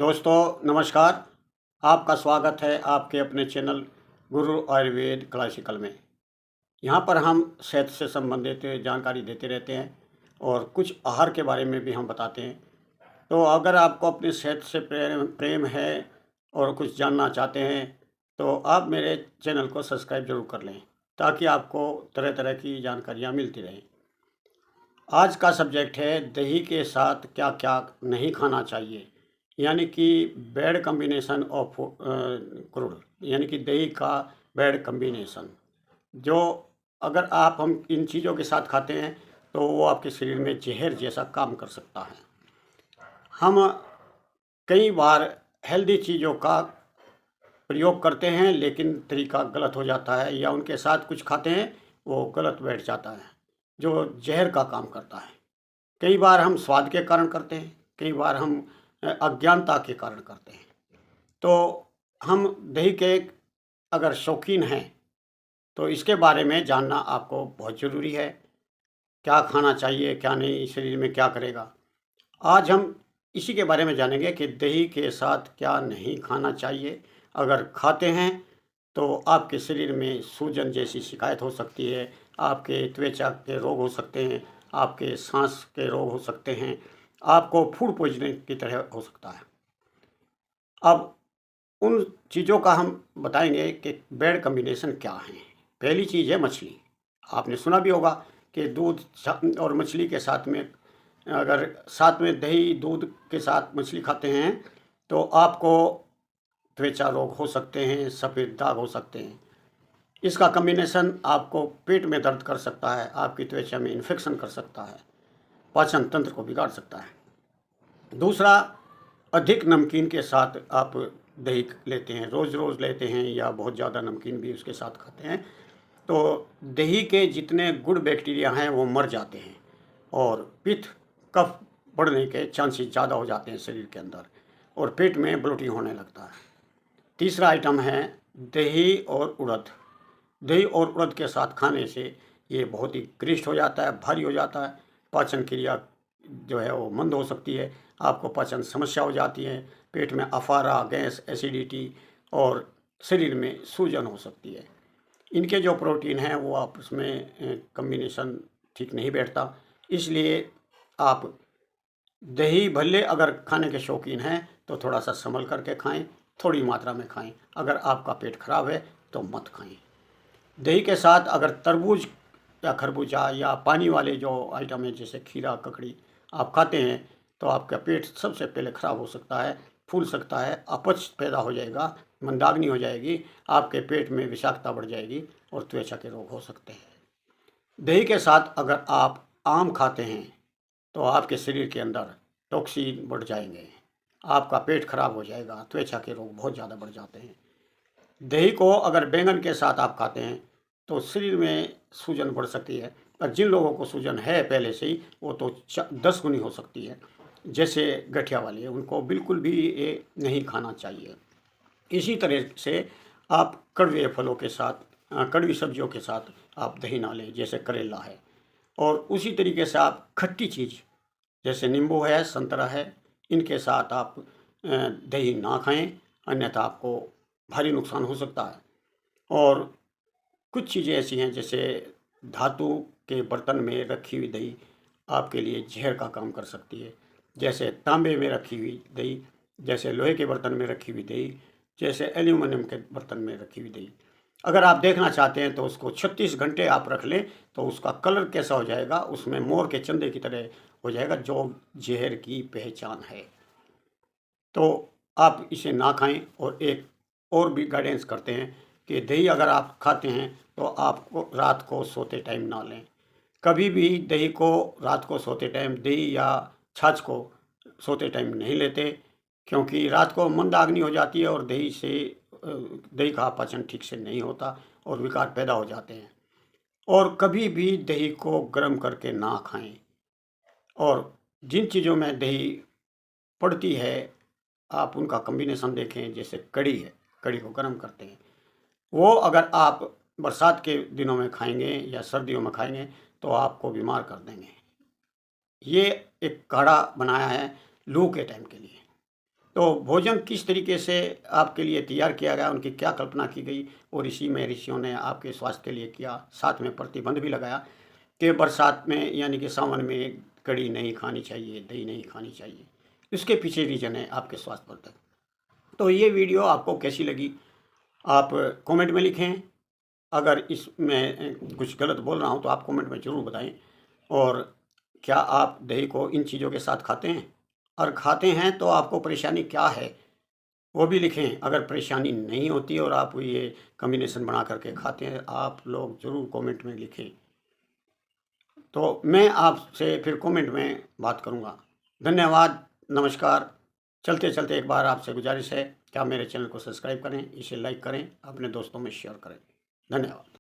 दोस्तों नमस्कार। आपका स्वागत है आपके अपने चैनल गुरु आयुर्वेद क्लासिकल में। यहाँ पर हम सेहत से संबंधित जानकारी देते रहते हैं और कुछ आहार के बारे में भी हम बताते हैं। तो अगर आपको अपनी सेहत से प्रेम प्रेम है और कुछ जानना चाहते हैं तो आप मेरे चैनल को सब्सक्राइब जरूर कर लें ताकि आपको तरह तरह की जानकारियाँ मिलती रहें। आज का सब्जेक्ट है दही के साथ क्या क्या नहीं खाना चाहिए, यानी कि बैड कम्बिनेशन ऑफ क्रूड, यानी कि दही का बैड कम्बिनेशन। जो अगर आप हम इन चीज़ों के साथ खाते हैं तो वो आपके शरीर में जहर जैसा काम कर सकता है। हम कई बार हेल्दी चीज़ों का प्रयोग करते हैं लेकिन तरीका गलत हो जाता है, या उनके साथ कुछ खाते हैं वो गलत बैठ जाता है जो जहर का काम करता है। कई बार हम स्वाद के कारण करते हैं, कई बार हम अज्ञानता के कारण करते हैं। तो हम दही के अगर शौकीन हैं तो इसके बारे में जानना आपको बहुत ज़रूरी है। क्या खाना चाहिए, क्या नहीं, शरीर में क्या करेगा। आज हम इसी के बारे में जानेंगे कि दही के साथ क्या नहीं खाना चाहिए। अगर खाते हैं तो आपके शरीर में सूजन जैसी शिकायत हो सकती है, आपके त्वचा के रोग हो सकते हैं, आपके सांस के रोग हो सकते हैं, आपको फूड पॉइजनिंग की तरह हो सकता है। अब उन चीज़ों का हम बताएंगे कि बैड कम्बिनेशन क्या हैं। पहली चीज़ है मछली। आपने सुना भी होगा कि दूध और मछली के साथ में, अगर साथ में दही दूध के साथ मछली खाते हैं तो आपको त्वचा रोग हो सकते हैं, सफ़ेद दाग हो सकते हैं। इसका कम्बिनेशन आपको पेट में दर्द कर सकता है, आपकी त्वचा में इन्फेक्शन कर सकता है, पाचन तंत्र को बिगाड़ सकता है। दूसरा, अधिक नमकीन के साथ आप दही लेते हैं, रोज़ रोज़ लेते हैं या बहुत ज़्यादा नमकीन भी उसके साथ खाते हैं तो दही के जितने गुड बैक्टीरिया हैं वो मर जाते हैं और पित्त कफ बढ़ने के चांसेस ज़्यादा हो जाते हैं शरीर के अंदर, और पेट में ब्लोटिंग होने लगता है। तीसरा आइटम है दही और उड़द। दही और उड़द के साथ खाने से ये बहुत ही क्लिष्ट हो जाता है, भारी हो जाता है। पाचन क्रिया जो है वो मंद हो सकती है, आपको पाचन समस्या हो जाती है, पेट में अफारा, गैस, एसिडिटी और शरीर में सूजन हो सकती है। इनके जो प्रोटीन हैं वो आपस में कम्बिनेशन ठीक नहीं बैठता। इसलिए आप दही भले अगर खाने के शौकीन हैं तो थोड़ा सा संभल करके खाएं, थोड़ी मात्रा में खाएं। अगर आपका पेट खराब है तो मत खाएं। दही के साथ अगर तरबूज या खरबूजा या पानी वाले जो आइटम है जैसे खीरा, ककड़ी आप खाते हैं तो आपका पेट सबसे पहले खराब हो सकता है, फूल सकता है, अपच पैदा हो जाएगा, मंदाग्नि हो जाएगी, आपके पेट में विषाक्तता बढ़ जाएगी और त्वचा के रोग हो सकते हैं। दही के साथ अगर आप आम खाते हैं तो आपके शरीर के अंदर टॉक्सिन बढ़ जाएंगे, आपका पेट खराब हो जाएगा, त्वचा के रोग बहुत ज़्यादा बढ़ जाते हैं। दही को अगर बैंगन के साथ आप खाते हैं तो शरीर में सूजन बढ़ सकती है, और जिन लोगों को सूजन है पहले से ही वो तो 10 गुनी हो सकती है, जैसे गठिया वाली है, उनको बिल्कुल भी ये नहीं खाना चाहिए। इसी तरह से आप कड़वे फलों के साथ, कड़वी सब्जियों के साथ आप दही ना लें, जैसे करेला है। और उसी तरीके से आप खट्टी चीज़ जैसे नींबू है, संतरा है, इनके साथ आप दही ना खाएं, अन्यथा आपको भारी नुकसान हो सकता है। और कुछ चीज़ें ऐसी हैं जैसे धातु के बर्तन में रखी हुई दही आपके लिए जहर का काम कर सकती है, जैसे तांबे में रखी हुई दही, जैसे लोहे के बर्तन में रखी हुई दही, जैसे एल्यूमिनियम के बर्तन में रखी हुई दही। अगर आप देखना चाहते हैं तो उसको 36 घंटे आप रख लें तो उसका कलर कैसा हो जाएगा, उसमें मोर के चंदे की तरह हो जाएगा, जो जहर की पहचान है। तो आप इसे ना खाएं। और एक और भी गाइडेंस करते हैं कि दही अगर आप खाते हैं तो आपको रात को सोते टाइम ना लें। कभी भी दही को रात को सोते टाइम, दही या छाछ को सोते टाइम नहीं लेते, क्योंकि रात को मंदाग्नि हो जाती है और दही का पाचन ठीक से नहीं होता और विकार पैदा हो जाते हैं। और कभी भी दही को गर्म करके ना खाएं। और जिन चीज़ों में दही पड़ती है आप उनका कम्बिनेशन देखें, जैसे कड़ी है, कड़ी को गर्म करते हैं, वो अगर आप बरसात के दिनों में खाएंगे या सर्दियों में खाएंगे तो आपको बीमार कर देंगे। ये एक काढ़ा बनाया है लू के टाइम के लिए। तो भोजन किस तरीके से आपके लिए तैयार किया गया, उनकी क्या कल्पना की गई और इसी में ऋषियों ने आपके स्वास्थ्य के लिए किया। साथ में प्रतिबंध भी लगाया कि बरसात में यानी कि सावन में कड़ी नहीं खानी चाहिए, दही नहीं खानी चाहिए। इसके पीछे रीज़न है आपके स्वास्थ्य पर। तो ये वीडियो आपको कैसी लगी आप कमेंट में लिखें। अगर इसमें कुछ गलत बोल रहा हूँ तो आप कमेंट में ज़रूर बताएं। और क्या आप दही को इन चीज़ों के साथ खाते हैं, और खाते हैं तो आपको परेशानी क्या है वो भी लिखें। अगर परेशानी नहीं होती और आप ये कॉम्बिनेशन बना करके खाते हैं, आप लोग ज़रूर कमेंट में लिखें। तो मैं आपसे फिर कमेंट में बात करूँगा। धन्यवाद, नमस्कार। चलते चलते एक बार आपसे गुजारिश है कि आप मेरे चैनल को सब्सक्राइब करें, इसे लाइक करें, अपने दोस्तों में शेयर करें। धन्यवाद।